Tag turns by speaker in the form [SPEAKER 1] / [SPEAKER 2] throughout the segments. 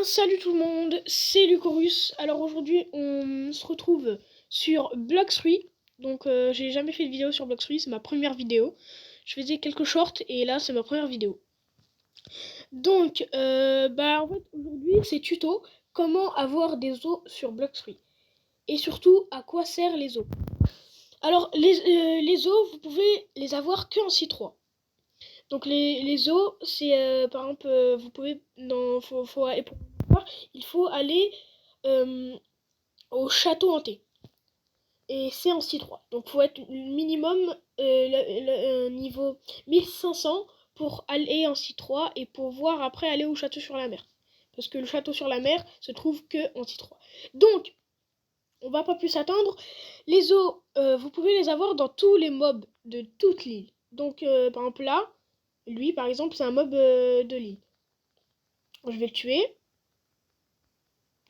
[SPEAKER 1] bien, salut tout le monde, c'est Lucorus. Alors aujourd'hui, on se retrouve sur Blox3. Donc j'ai jamais fait de vidéo sur Blox3, c'est ma première vidéo. Je faisais quelques shorts et là c'est ma première vidéo. Donc en fait aujourd'hui c'est tuto comment avoir des os sur Blox3. Et surtout à quoi servent les os. Alors les os, vous pouvez les avoir que en C3. Donc les os, c'est par exemple, vous pouvez, il faut aller au château hanté. Et c'est en C3. Donc il faut être minimum niveau 1500 pour aller en C3 et pouvoir après aller au château sur la mer. Parce que le château sur la mer se trouve que en C3. Donc, on va pas plus attendre. Les os, vous pouvez les avoir dans tous les mobs de toute l'île. Donc par exemple là, lui par exemple c'est un mob de l'île. Je vais le tuer.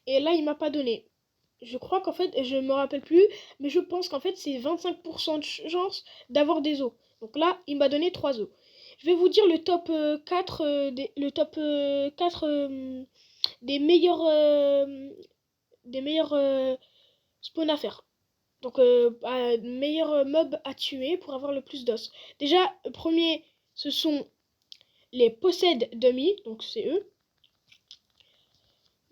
[SPEAKER 1] Et là il m'a pas donné. Je crois qu'en fait, je me rappelle plus, mais je pense qu'en fait c'est 25% de chance d'avoir des os. Donc là, il m'a donné 3 os. Je vais vous dire le top 4, des meilleurs spawns à faire. Donc meilleurs mobs à tuer pour avoir le plus d'os. Déjà, premier, ce sont les possède dummy, donc c'est eux.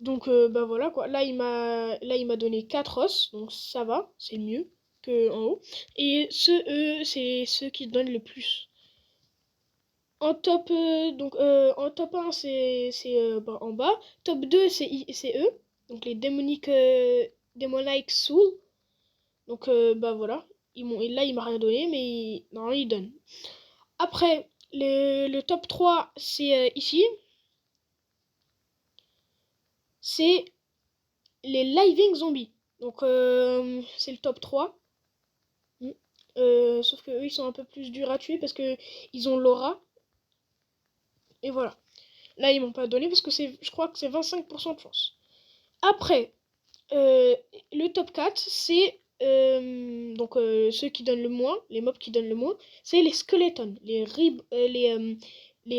[SPEAKER 1] Donc voilà quoi, là il m'a donné 4 os, donc ça va, c'est mieux que en haut. Et c'est ceux qui donnent le plus. En top en top 1 c'est en bas, top 2 c'est eux, donc les Demonic Soul. Donc voilà, là il m'a rien donné mais normalement il donne. Après le top 3 c'est ici. C'est les Living Zombies. Donc c'est le top 3. Sauf que eux ils sont un peu plus durs à tuer parce que ils ont l'aura. Et voilà. Là ils m'ont pas donné parce que je crois que c'est 25% de chance. Après, le top 4 c'est ceux qui donnent le moins, les mobs qui donnent le moins, c'est les skeletons, les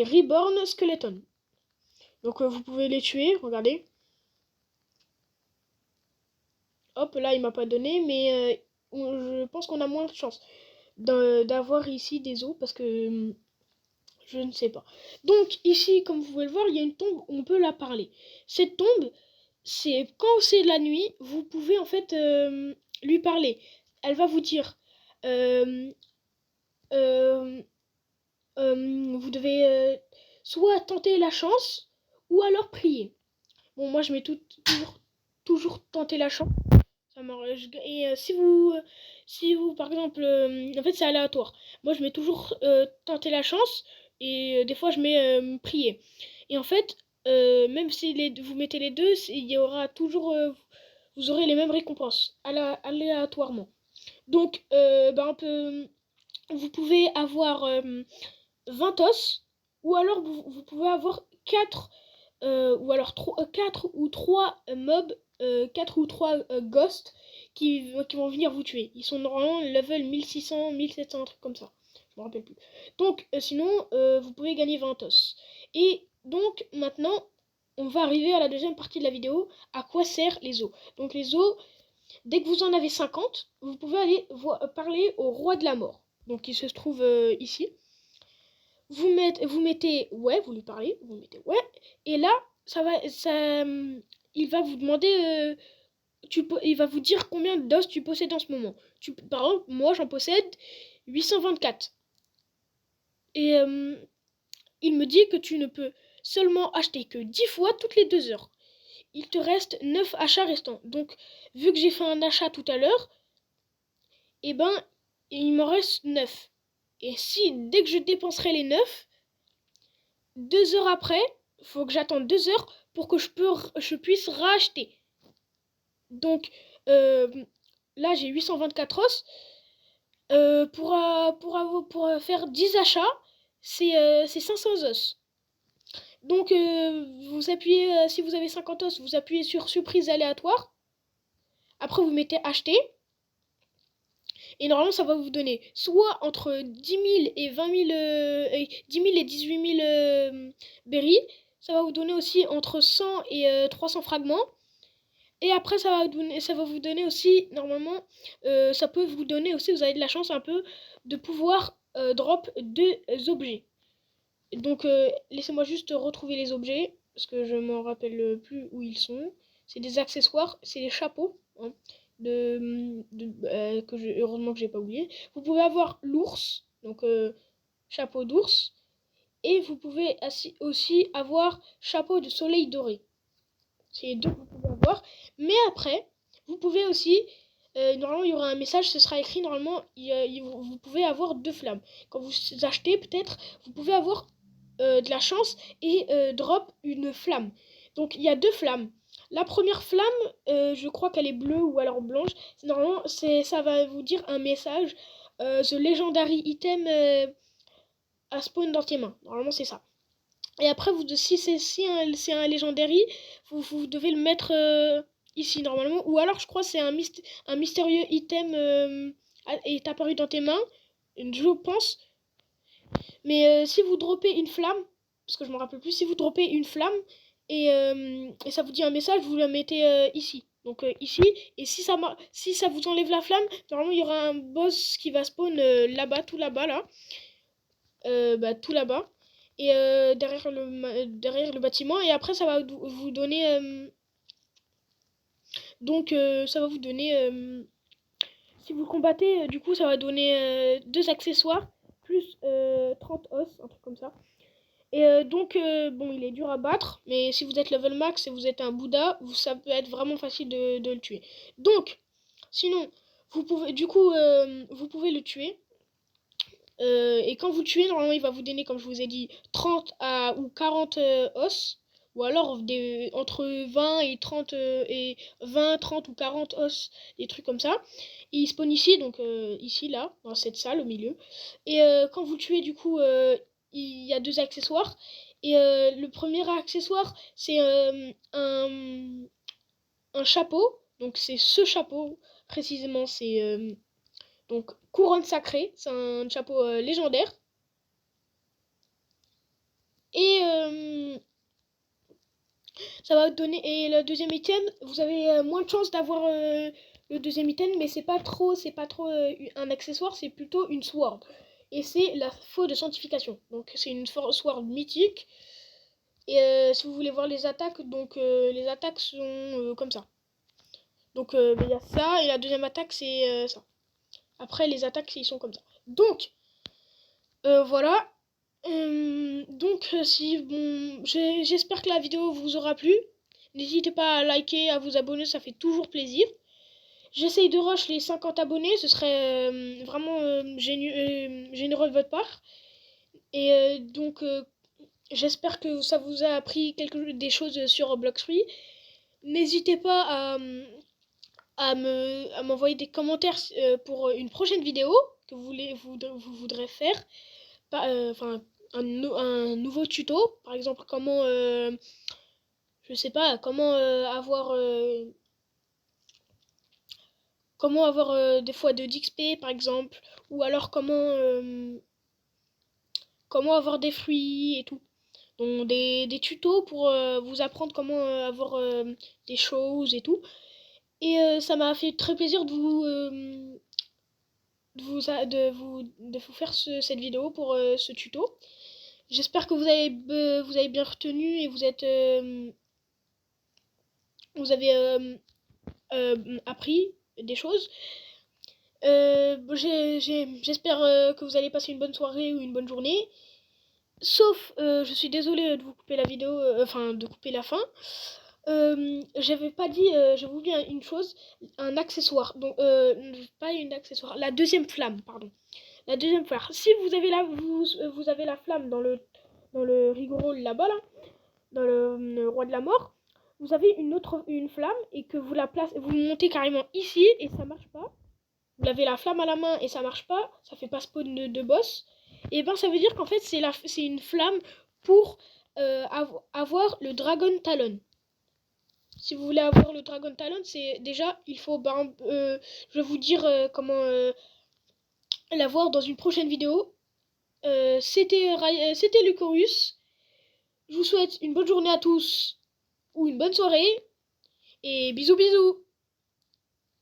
[SPEAKER 1] reborn skeletons. Donc vous pouvez les tuer, regardez. Hop, là il m'a pas donné, mais je pense qu'on a moins de chance d'avoir ici des os parce que je ne sais pas. Donc ici, comme vous pouvez le voir, il y a une tombe où on peut la parler. Cette tombe, c'est quand c'est la nuit, vous pouvez en fait lui parler. Elle va vous dire euh, vous devez soit tenter la chance ou alors prier. Bon, moi je mets toujours tenter la chance. Ça m'arrange. Et si vous, par exemple, en fait, c'est aléatoire. Moi, je mets toujours tenter la chance et des fois, je mets prier. Et en fait, même si vous mettez les deux, il y aura toujours, vous aurez les mêmes récompenses aléatoirement. Donc, vous pouvez avoir 20 os ou alors vous pouvez avoir 4 ou alors 4 ou 3 mobs, 4 ou 3 ghosts qui vont venir vous tuer. Ils sont normalement level 1600, 1700, un truc comme ça. Je me rappelle plus. Donc sinon, vous pouvez gagner 20 os. Et donc maintenant, on va arriver à la deuxième partie de la vidéo. À quoi servent les os? Donc les os, dès que vous en avez 50, vous pouvez aller parler au roi de la mort. Donc il se trouve ici. Vous mettez ouais, vous lui parlez, vous mettez ouais, et là, il va vous demander, il va vous dire combien d'os tu possèdes en ce moment. Par exemple, moi j'en possède 824. Et il me dit que tu ne peux seulement acheter que 10 fois toutes les 2 heures. Il te reste 9 achats restants. Donc, vu que j'ai fait un achat tout à l'heure, et il m'en reste 9. Et si, dès que je dépenserai les 9, 2 heures après, il faut que j'attende 2 heures pour que je puisse racheter. Donc là j'ai 824 os. Pour faire 10 achats, c'est 500 os. Donc vous appuyez, si vous avez 50 os, vous appuyez sur surprise aléatoire. Après vous mettez acheter. Et normalement ça va vous donner soit entre 10 000 et 20 000, 10 000 et 18 000 berries, ça va vous donner aussi entre 100 et 300 fragments. Et après, ça va vous donner aussi, normalement, ça peut vous donner aussi, vous avez de la chance un peu, de pouvoir drop 2 objets. Donc, laissez-moi juste retrouver les objets, parce que je m'en rappelle plus où ils sont. C'est des accessoires, c'est des chapeaux, hein, heureusement que j'ai pas oublié. Vous pouvez avoir l'ours, donc chapeau d'ours, et vous pouvez aussi avoir chapeau de soleil doré. C'est les deux que vous pouvez avoir. Mais après, vous pouvez aussi, normalement il y aura un message, ce sera écrit normalement, vous pouvez avoir 2 flammes. Quand vous achetez peut-être, vous pouvez avoir de la chance et drop une flamme. Donc il y a 2 flammes. La première flamme, je crois qu'elle est bleue ou alors blanche. Normalement, ça va vous dire un message. The legendary item à spawn dans tes mains. Normalement, c'est ça. Et après, si c'est un legendary, vous devez le mettre ici normalement. Ou alors, je crois que c'est un mystérieux item est apparu dans tes mains. Je pense. Mais si vous droppez une flamme, parce que je me rappelle plus, si vous droppez une flamme et ça vous dit un message, vous la mettez ici. Donc ici, et si ça vous enlève la flamme, normalement il y aura un boss qui va spawn là-bas, tout là-bas là. Tout là-bas. Et derrière le bâtiment. Et après ça va vous donner... ça va vous donner... si vous combattez, du coup ça va donner 2 accessoires. Plus 30 os, un truc comme ça. Et bon, il est dur à battre, mais si vous êtes level max et vous êtes un Bouddha, ça peut être vraiment facile de le tuer. Donc, sinon, vous pouvez le tuer. Et quand vous tuez, normalement, il va vous donner, comme je vous ai dit, 30 ou 40 os. Ou alors entre 20 et 30 et 20, 30 ou 40 os, des trucs comme ça. Et il spawn ici, donc ici, là, dans cette salle au milieu. Et quand vous tuez, du coup, il y a 2 accessoires. Et le premier accessoire, c'est un chapeau. Donc c'est ce chapeau, précisément, c'est donc couronne sacrée. C'est un chapeau légendaire. Et ça va donner. Et le deuxième item, vous avez moins de chances d'avoir le deuxième item, mais c'est pas trop un accessoire, c'est plutôt une sword. Et c'est la faux de sanctification. Donc c'est une sword mythique. Et si vous voulez voir les attaques, donc les attaques sont comme ça. Donc il y a ça, et la deuxième attaque c'est ça. Après les attaques ils sont comme ça. Donc voilà. J'espère que la vidéo vous aura plu. N'hésitez pas à liker, à vous abonner, ça fait toujours plaisir. J'essaye de rush les 50 abonnés, ce serait vraiment généreux de votre part. Et j'espère que ça vous a appris des choses sur Blox-Free. N'hésitez pas à m'envoyer des commentaires pour une prochaine vidéo que vous voudrez faire. Un nouveau tuto, par exemple comment je sais pas, comment avoir des fois de d'XP par exemple, ou alors comment avoir des fruits et tout. Donc des tutos pour vous apprendre comment avoir des choses et tout. Et ça m'a fait très plaisir de vous faire cette vidéo pour ce tuto. J'espère que vous avez bien retenu et vous avez appris des choses. J'espère que vous allez passer une bonne soirée ou une bonne journée. Sauf, je suis désolée de vous couper la vidéo, de couper la fin. J'avais pas dit, j'ai oublié une chose, un accessoire. Donc, pas une accessoire, la deuxième flamme, pardon. La deuxième flamme. Si vous avez vous avez la flamme dans le rigolo là-bas, là, dans le roi de la mort, vous avez une flamme et que vous la placez, vous montez carrément ici et ça marche pas. Vous avez la flamme à la main et ça marche pas, ça fait pas spawn de boss. Et ben ça veut dire qu'en fait c'est une flamme pour avoir le Dragon Talon. Si vous voulez avoir le Dragon Talon, c'est déjà il faut je vais vous dire comment l'avoir dans une prochaine vidéo. C'était Lucorus. Je vous souhaite une bonne journée à tous ou une bonne soirée et bisous bisous.